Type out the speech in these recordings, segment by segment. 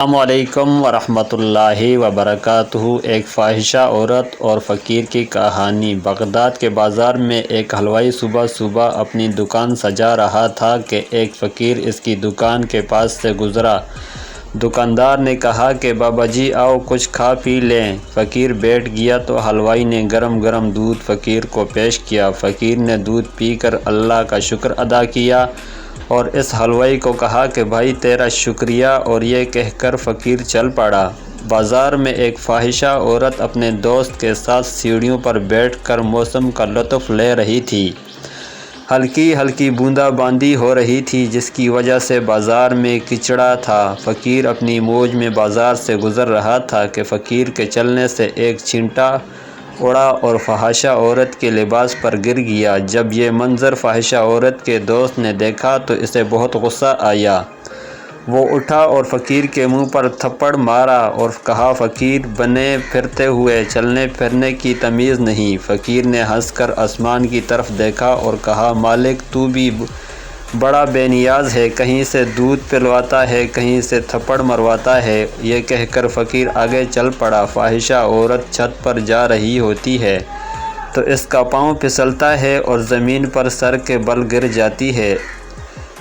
السلام علیکم ورحمۃ اللہ وبرکاتہ۔ ایک فاحشہ عورت اور فقیر کی کہانی۔ بغداد کے بازار میں ایک حلوائی صبح صبح اپنی دکان سجا رہا تھا کہ ایک فقیر اس کی دکان کے پاس سے گزرا۔ دکاندار نے کہا کہ بابا جی آؤ کچھ کھا پی لیں۔ فقیر بیٹھ گیا تو حلوائی نے گرم گرم دودھ فقیر کو پیش کیا۔ فقیر نے دودھ پی کر اللہ کا شکر ادا کیا اور اس حلوائی کو کہا کہ بھائی تیرا شکریہ، اور یہ کہہ کر فقیر چل پڑا۔ بازار میں ایک فاحشہ عورت اپنے دوست کے ساتھ سیڑھیوں پر بیٹھ کر موسم کا لطف لے رہی تھی۔ ہلکی ہلکی بوندا باندی ہو رہی تھی جس کی وجہ سے بازار میں کچڑا تھا۔ فقیر اپنی موج میں بازار سے گزر رہا تھا کہ فقیر کے چلنے سے ایک چینٹا اڑا اور فاحشہ عورت کے لباس پر گر گیا۔ جب یہ منظر فاحشہ عورت کے دوست نے دیکھا تو اسے بہت غصہ آیا۔ وہ اٹھا اور فقیر کے منہ پر تھپڑ مارا اور کہا فقیر بنے پھرتے ہوئے، چلنے پھرنے کی تمیز نہیں۔ فقیر نے ہنس کر آسمان کی طرف دیکھا اور کہا مالک تو بھی بڑا بے نیاز ہے، کہیں سے دودھ پلواتا ہے کہیں سے تھپڑ مرواتا ہے۔ یہ کہہ کر فقیر آگے چل پڑا۔ فاحشہ عورت چھت پر جا رہی ہوتی ہے تو اس کا پاؤں پھسلتا ہے اور زمین پر سر کے بل گر جاتی ہے۔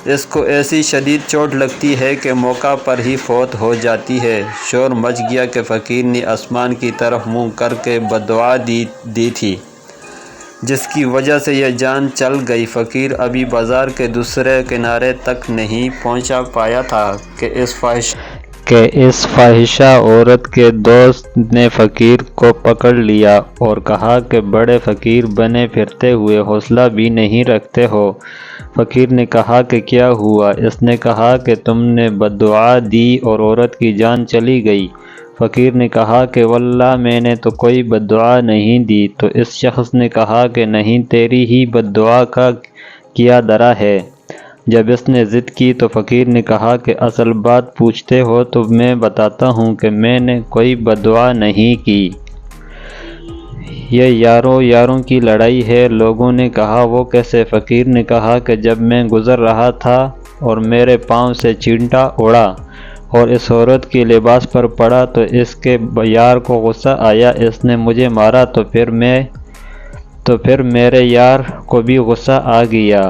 اس کو ایسی شدید چوٹ لگتی ہے کہ موقع پر ہی فوت ہو جاتی ہے۔ شور مچ گیا کہ فقیر نے آسمان کی طرف منہ کر کے بددعا دی تھی جس کی وجہ سے یہ جان چل گئی۔ فقیر ابھی بازار کے دوسرے کنارے تک نہیں پہنچ پایا تھا کہ اس فاحشہ عورت کے دوست نے فقیر کو پکڑ لیا اور کہا کہ بڑے فقیر بنے پھرتے ہوئے حوصلہ بھی نہیں رکھتے ہو۔ فقیر نے کہا کہ کیا ہوا؟ اس نے کہا کہ تم نے بددعا دی اور عورت کی جان چلی گئی۔ فقیر نے کہا کہ واللہ میں نے تو کوئی بددعا نہیں دی۔ تو اس شخص نے کہا کہ نہیں، تیری ہی بددعا کا کیا درا ہے۔ جب اس نے ضد کی تو فقیر نے کہا کہ اصل بات پوچھتے ہو تو میں بتاتا ہوں کہ میں نے کوئی بددعا نہیں کی۔ یہ یاروں کی لڑائی ہے۔ لوگوں نے کہا وہ کیسے؟ فقیر نے کہا کہ جب میں گزر رہا تھا اور میرے پاؤں سے چینٹا اڑا اور اس عورت کے لباس پر پڑا تو اس کے یار کو غصہ آیا، اس نے مجھے مارا تو پھر میرے یار کو بھی غصہ آ گیا۔